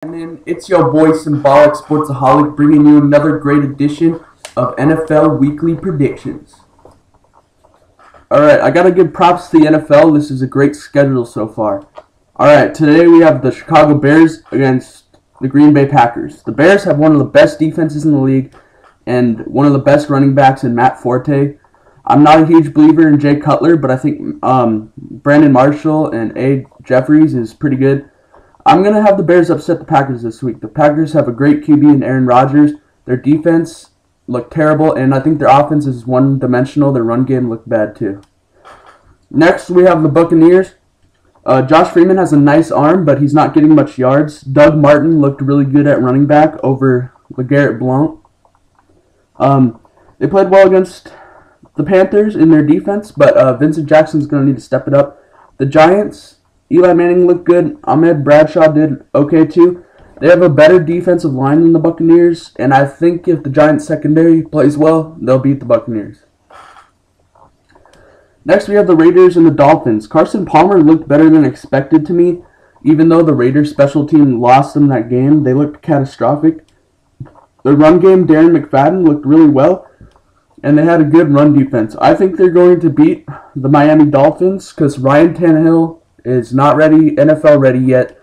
And then it's your boy Symbolic Sportsaholic bringing you another great edition of NFL Weekly Predictions. Alright, I gotta give props to the NFL. This is a great schedule so far. Alright, today we have the Chicago Bears against the Green Bay Packers. The Bears have one of the best defenses in the league and one of the best running backs in Matt Forte. I'm not a huge believer in Jay Cutler, but I think Brandon Marshall and A. Jeffries is pretty good. I'm going to have the Bears upset the Packers this week. The Packers have a great QB in Aaron Rodgers. Their defense looked terrible, and I think their offense is one-dimensional. Their run game looked bad, too. Next, we have the Buccaneers. Josh Freeman has a nice arm, but he's not getting much yards. Doug Martin looked really good at running back over LeGarrette Blount. They played well against the Panthers in their defense, but Vincent Jackson's going to need to step it up. The Giants, Eli Manning looked good. Ahmed Bradshaw did okay too. They have a better defensive line than the Buccaneers, and I think if the Giants secondary plays well, they'll beat the Buccaneers. Next, we have the Raiders and the Dolphins. Carson Palmer looked better than expected to me. Even though the Raiders special team lost them that game, they looked catastrophic. The run game, Darren McFadden looked really well, and they had a good run defense. I think they're going to beat the Miami Dolphins because Ryan Tannehill is not ready, NFL ready yet.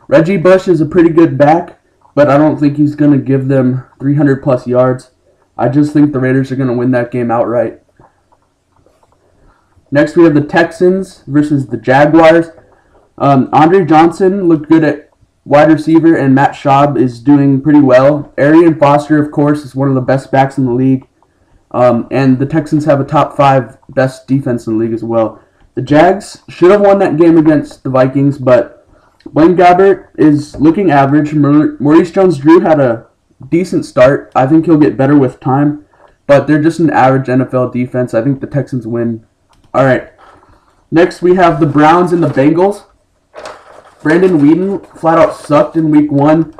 Reggie Bush is a pretty good back, but I don't think he's going to give them 300 plus yards. I just think the Raiders are going to win that game outright. Next, we have the Texans versus the Jaguars. Andre Johnson looked good at wide receiver, and Matt Schaub is doing pretty well. Arian Foster, of course, is one of the best backs in the league. And the Texans have a top 5 best defense in the league as well. The Jags should have won that game against the Vikings, but Blaine Gabbert is looking average. Maurice Jones-Drew had a decent start. I think he'll get better with time, but they're just an average NFL defense. I think the Texans win. All right. Next, we have the Browns and the Bengals. Brandon Weeden flat out sucked in week 1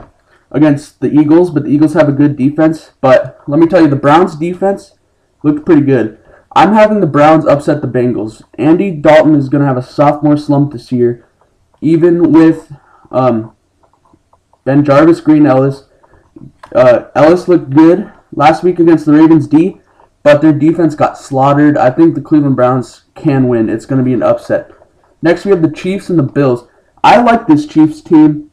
against the Eagles, but the Eagles have a good defense. But let me tell you, the Browns' defense looked pretty good. I'm having the Browns upset the Bengals. Andy Dalton is going to have a sophomore slump this year, even with Ben Jarvis, Green Ellis. Ellis looked good last week against the Ravens D, but their defense got slaughtered. I think the Cleveland Browns can win. It's going to be an upset. Next, we have the Chiefs and the Bills. I like this Chiefs team.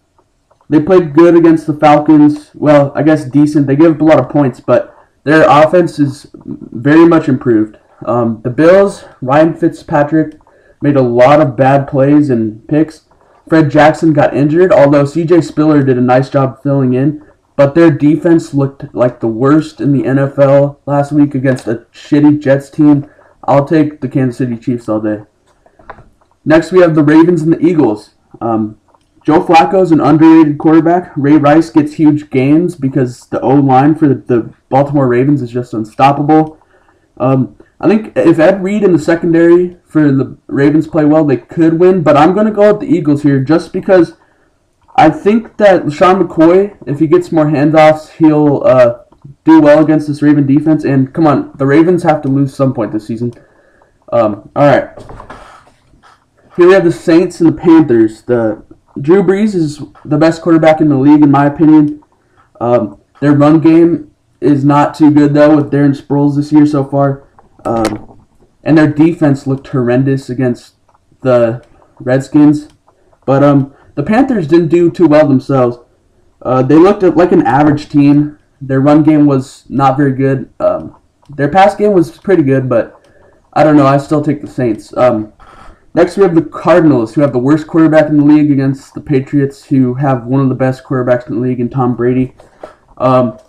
They played good against the Falcons. Well, I guess decent. They gave up a lot of points, but their offense is very much improved. The Bills, Ryan Fitzpatrick made a lot of bad plays and picks. Fred Jackson got injured, although C.J. Spiller did a nice job filling in. But their defense looked like the worst in the NFL last week against a shitty Jets team. I'll take the Kansas City Chiefs all day. Next, we have the Ravens and the Eagles. Joe Flacco is an underrated quarterback. Ray Rice gets huge gains because the O-line for the Baltimore Ravens is just unstoppable. I think if Ed Reed in the secondary for the Ravens play well, they could win. But I'm going to go with the Eagles here just because I think that LaShawn McCoy, if he gets more handoffs, he'll do well against this Raven defense. And come on, the Ravens have to lose some point this season. All right. Here we have the Saints and the Panthers. Drew Brees is the best quarterback in the league, in my opinion. Their run game is not too good, though, with Darren Sproles this year so far. And their defense looked horrendous against the Redskins. But the Panthers didn't do too well themselves. They looked like an average team. Their run game was not very good. Their pass game was pretty good, but I don't know. I still take the Saints. Next, we have the Cardinals, who have the worst quarterback in the league against the Patriots, who have one of the best quarterbacks in the league in Tom Brady. The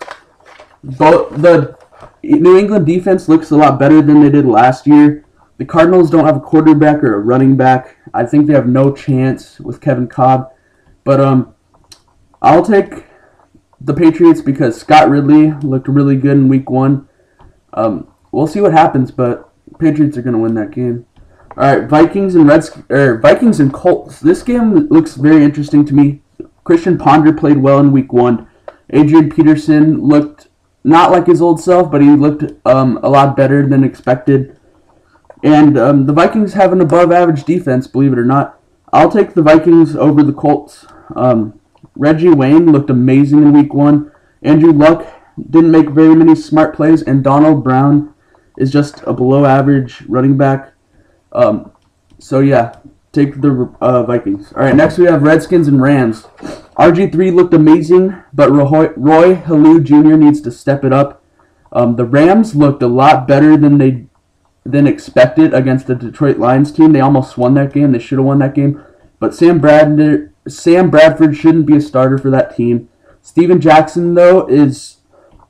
New England defense looks a lot better than they did last year. The Cardinals don't have a quarterback or a running back. I think they have no chance with Kevin Cobb. But I'll take the Patriots because Scott Ridley looked really good in week 1. We'll see what happens, but Patriots are going to win that game. All right, Vikings and Colts. This game looks very interesting to me. Christian Ponder played well in week 1. Adrian Peterson looked not like his old self, but he looked a lot better than expected. And the Vikings have an above-average defense, believe it or not. I'll take the Vikings over the Colts. Reggie Wayne looked amazing in week 1. Andrew Luck didn't make very many smart plays, and Donald Brown is just a below-average running back. So yeah, take the Vikings. All right, next we have Redskins and Rams. RG3 looked amazing, but Roy Halou Jr. needs to step it up. The Rams looked a lot better than expected against the Detroit Lions team. They almost won that game. They should have won that game. But Sam Bradford shouldn't be a starter for that team. Steven Jackson, though, is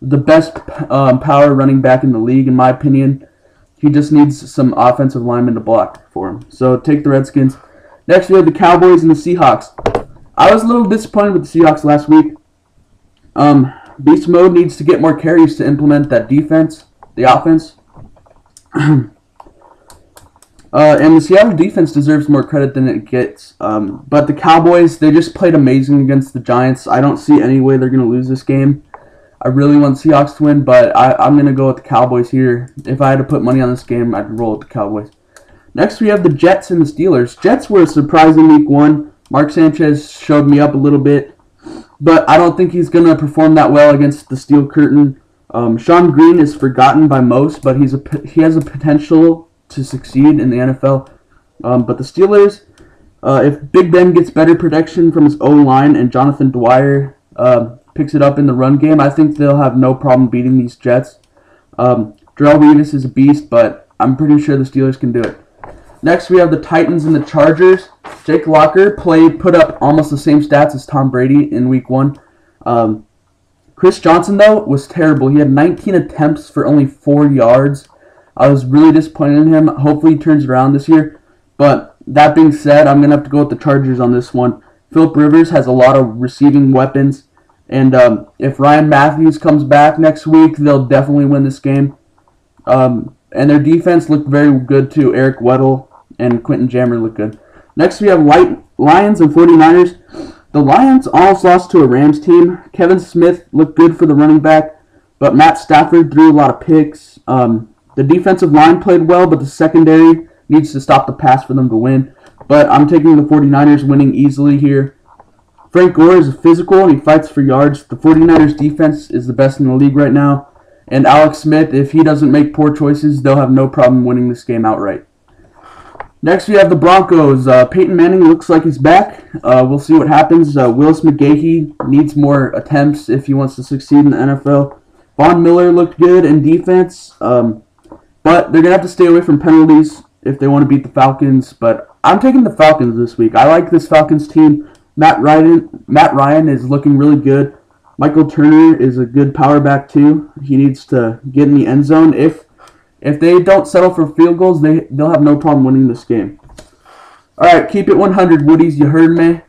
the best power running back in the league, in my opinion. He just needs some offensive linemen to block for him. So take the Redskins. Next, we have the Cowboys and the Seahawks. I was a little disappointed with the Seahawks last week. Beast Mode needs to get more carries to implement that defense, the offense. And the Seattle defense deserves more credit than it gets. But the Cowboys, they just played amazing against the Giants. I don't see any way they're going to lose this game. I really want Seahawks to win, but I'm going to go with the Cowboys here. If I had to put money on this game, I'd roll with the Cowboys. Next, we have the Jets and the Steelers. Jets were a surprising week 1. Mark Sanchez showed me up a little bit, but I don't think he's going to perform that well against the Steel Curtain. Sean Green is forgotten by most, but he has a potential to succeed in the NFL. But the Steelers, if Big Ben gets better protection from his O-line and Jonathan Dwyer picks it up in the run game, I think they'll have no problem beating these Jets. Darrelle Revis is a beast, but I'm pretty sure the Steelers can do it. Next, we have the Titans and the Chargers. Jake Locker put up almost the same stats as Tom Brady in week 1. Chris Johnson, though, was terrible. He had 19 attempts for only 4 yards. I was really disappointed in him. Hopefully he turns around this year. But that being said, I'm going to have to go with the Chargers on this one. Phillip Rivers has a lot of receiving weapons. And if Ryan Matthews comes back next week, they'll definitely win this game. And their defense looked very good too. Eric Weddle and Quentin Jammer look good. Next, we have Lions and 49ers. The Lions almost lost to a Rams team. Kevin Smith looked good for the running back, but Matt Stafford threw a lot of picks. The defensive line played well, but the secondary needs to stop the pass for them to win. But I'm taking the 49ers winning easily here. Frank Gore is physical and he fights for yards. The 49ers defense is the best in the league right now. And Alex Smith, if he doesn't make poor choices, they'll have no problem winning this game outright. Next, we have the Broncos. Peyton Manning looks like he's back. We'll see what happens. Willis McGahee needs more attempts if he wants to succeed in the NFL. Von Miller looked good in defense, but they're going to have to stay away from penalties if they want to beat the Falcons. But I'm taking the Falcons this week. I like this Falcons team. Matt Ryan is looking really good. Michael Turner is a good power back too. He needs to get in the end zone. If they don't settle for field goals, they'll have no problem winning this game. All right, keep it 100, Woodies. You heard me.